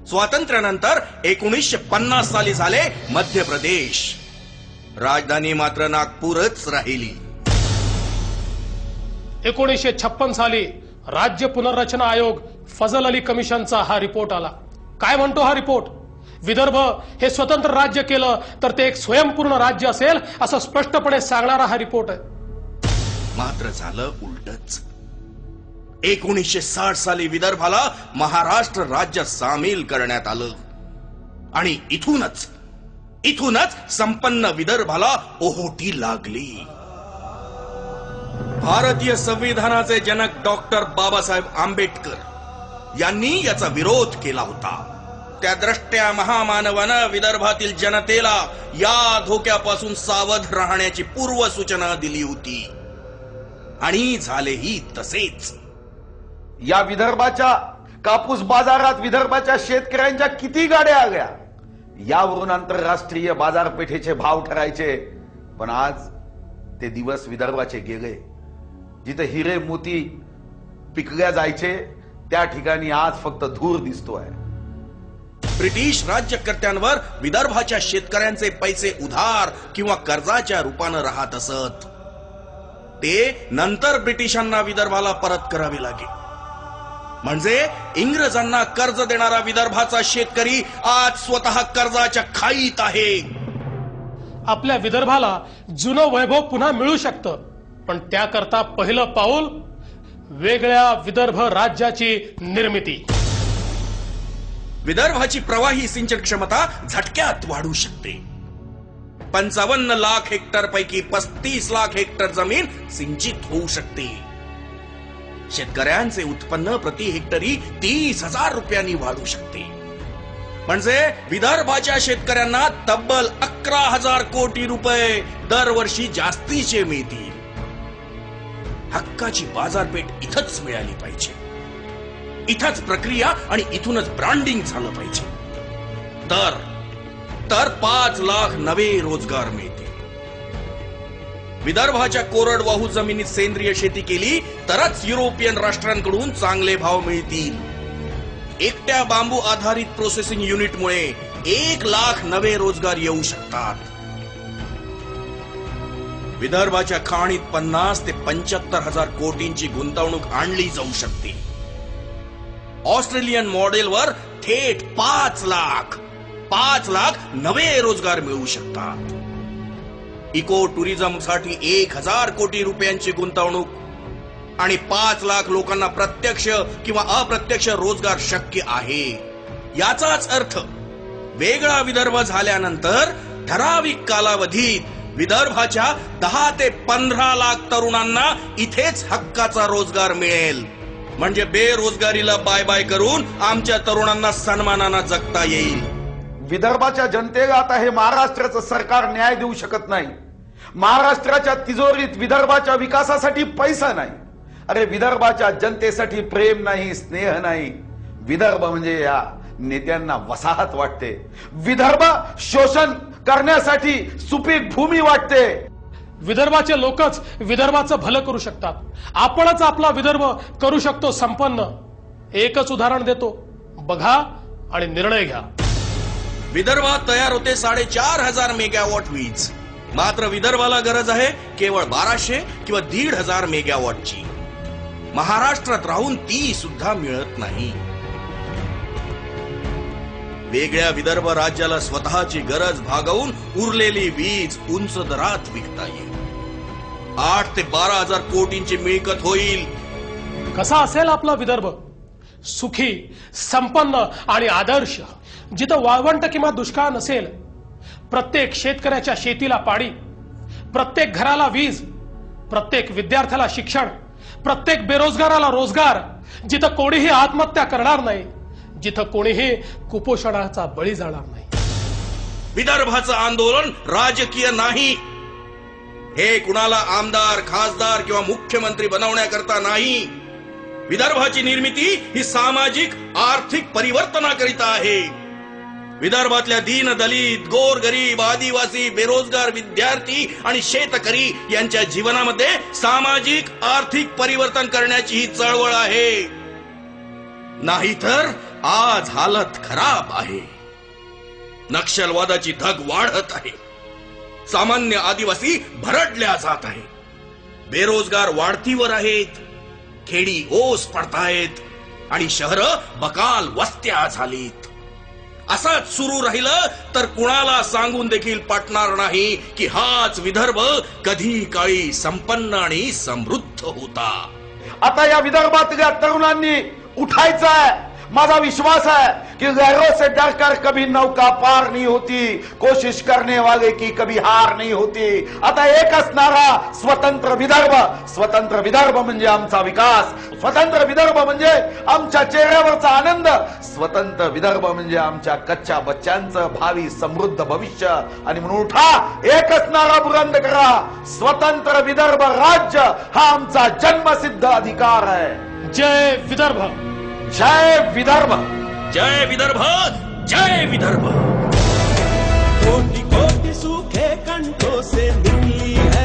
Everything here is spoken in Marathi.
स्वातंत्र्यानंतर 1950 साली झाले मध्य प्रदेश. राजधानी मात्र नागपूरच राहिली. 1956 साली राज्य पुनर्रचना आयोग फजल अली कमिशनचा हा रिपोर्ट आला. काय म्हणतो हा रिपोर्ट? विदर्भ हे स्वतंत्र राज्य केलं तर ते एक स्वयंपूर्ण राज्य असेल असं स्पष्टपणे सांगणारा हा रिपोर्ट आहे. मात्र झालं उलटच. 1960 साली विदर्भाला महाराष्ट्र राज्यात सामील करण्यात आलं आणि इथूनच संपन्न विदर्भाला ओहोटी लागली. भारतीय संविधानाचे जनक डॉक्टर बाबासाहेब आंबेडकर यांनी याचा विरोध केला होता. त्या द्रष्ट्या महामानवानं विदर्भातील जनतेला या धोक्यापासून सावध राहण्याची पूर्वसूचना दिली होती आणि झालेही तसेच. या विदर्भाच्या कापूस बाजारात विदर्भाच्या शेतकऱ्यांच्या किती गाड्या आल्या, यावरून आंतरराष्ट्रीय बाजारपेठेचे भाव ठरायचे. पण आज ते दिवस विदर्भाचे गेले. जिथे हिरे मोती पिकल्या जायचे त्या ठिकाणी आज फक्त धूर दिसतोय. ब्रिटिश राज्यकर्त्यांवर विदर्भाच्या शेतकऱ्यांचे पैसे उधार किंवा कर्जाच्या रूपानं राहत असत. ते नंतर ब्रिटिशांना विदर्भाला परत करावे लागे. म्हणजे इंग्रजांना कर्ज देणारा विदर्भाचा शेतकरी आज स्वतः कर्जाच्या खाईत आहे. आपल्या विदर्भाला जुनं वैभव पुन्हा मिळू शकतं, पण त्याकरता पहिलं पाऊल वेगळ्या विदर्भ राज्याची निर्मिती. विदर्भाची प्रवाही सिंचन क्षमता झटक्यात वाढू शकते. 55 लाख हेक्टर पैकी 35 लाख हेक्टर जमीन सिंचित होऊ शकते. शेतकऱ्यांचे उत्पन्न प्रति हेक्टरी 30,000 रुपयांनी वाढू शकते. म्हणजे विदर्भाच्या शेतकऱ्यांना तब्बल 11,000 कोटी रुपये दरवर्षी जास्तीचे मिळतील. हक्काची बाजारपेठ इथंच मिळाली पाहिजे. इथंच प्रक्रिया आणि इथूनच ब्रँडिंग झालं पाहिजे. तर 5 लाख नवे रोजगार मिळतील. विदर्भाच्या कोरडवाहू जमिनीत सेंद्रिय शेती केली तरच युरोपियन राष्ट्रांकडून चांगले भाव मिळतील. एकट्या बांबू आधारित प्रोसेसिंग युनिटमुळे 1 लाख नवे रोजगार येऊ शकतात. विदर्भाच्या खाणीत 50 ते 75,000 कोटींची गुंतवणूक आणली जाऊ शकते. ऑस्ट्रेलियन मॉडेलवर थेट 5 लाख नवे रोजगार मिळू शकतात. इको टुरिझम साठी 1,000 कोटी रुपयांची गुंतवणूक आणि 5 लाख लोकांना प्रत्यक्ष किंवा अप्रत्यक्ष रोजगार शक्य आहे. याचाच अर्थ वेगळा विदर्भ झाल्यानंतर ठराविक कालावधीत विदर्भाच्या 10 ते 15 लाख तरुणांना इथेच हक्काचा रोजगार मिळेल. म्हणजे बेरोजगारीला बाय बाय करून आमच्या तरुणांना सन्मानानं जगता येईल. विदर्भाच्या जनतेला आता हे महाराष्ट्राचं सरकार न्याय देऊ शकत नाही. महाराष्ट्राच्या तिजोरीत विदर्भाच्या विकासासाठी पैसा नाही. अरे विदर्भाच्या जनतेसाठी प्रेम नाही, स्नेह नाही. विदर्भ म्हणजे या नेत्यांना वसाहत वाटते. विदर्भ शोषण करण्यासाठी सुपीक भूमी वाटते. विदर्भाचे लोकच विदर्भाचं भलं करू शकतात. आपणच आपला विदर्भ करू शकतो संपन्न. एकच उदाहरण देतो, बघा आणि निर्णय घ्या. विदर्भात तयार होते 4,500 मेगावॉट वीज. मात्र विदर्भाला गरज आहे केवळ 1200 किंवा 1,500 मेगावॉटची. महाराष्ट्रात राहून ती सुद्धा मिळत नाही. वेगळ्या विदर्भ राज्याला स्वतःची गरज भागवून उरलेली वीज उंच दरात विकता येईल. 8 ते 12,000 कोटींची मिळकत होईल. कसा असेल आपला विदर्भ? सुखी, संपन्न आणि आदर्श. जिथं वाळवंट किंवा दुष्काळ नसेल. प्रत्येक शेतकऱ्याच्या शेतीला पाणी, प्रत्येक घराला वीज, प्रत्येक विद्यार्थ्याला शिक्षण, प्रत्येक बेरोजगाराला रोजगार. जिथं कोणीही आत्महत्या करणार नाही, जिथं कोणीही कुपोषणाचा बळी जाणार नाही. विदर्भाचं आंदोलन राजकीय नाही. हे कुणाला आमदार, खासदार किंवा मुख्यमंत्री बनवण्याकरता नाही. विदर्भाची निर्मिती ही सामाजिक आर्थिक परिवर्तनाकरिता आहे. विदर्भातल्या दीन दलित, गोरगरीब, आदिवासी, बेरोजगार विद्यार्थी आणि शेतकरी यांच्या जीवनामध्ये सामाजिक आर्थिक परिवर्तन करण्याची ही चळवळ आहे. नाहीतर आज हालत खराब आहे. नक्षलवादाची धग वाढत आहे. सामान्य आदिवासी भरडल्या जात आहे. बेरोजगार वाढतीवर आहेत. खेडी ओस पडतायत आणि शहर बकाल वस्त्या झालीत. असंच सुरू राहिलं तर कुणाला सांगून देखील पटणार नाही की हाच विदर्भ कधी काळी संपन्न आणि समृद्ध होता. आता या विदर्भातल्या तरुणांनी उठायचं आहे. माझा विश्वास है कि लहरों से डरकर कभी नौका पार नहीं होती, कोशिश करने वाले की कभी हार नहीं होती. आता एकच नारा, स्वतंत्र विदर्भ. स्वतंत्र विदर्भ म्हणजे आमचा विकास. स्वतंत्र विदर्भ म्हणजे आमच्या चेहऱ्यावरचा आनंद. स्वतंत्र विदर्भ म्हणजे आमच्या कच्च्या बच्चांचं भावी समृद्ध भविष्य. आणि म्हणून उठा, एकच नारा बुलंद करा, स्वतंत्र विदर्भ राज्य हा आमचा जन्मसिद्ध अधिकार है. जय विदर्भ. जय विदर्भ. जय विदर्भ. जय विदर्भ. कोटि कोटि सूखे कंठों से निकली है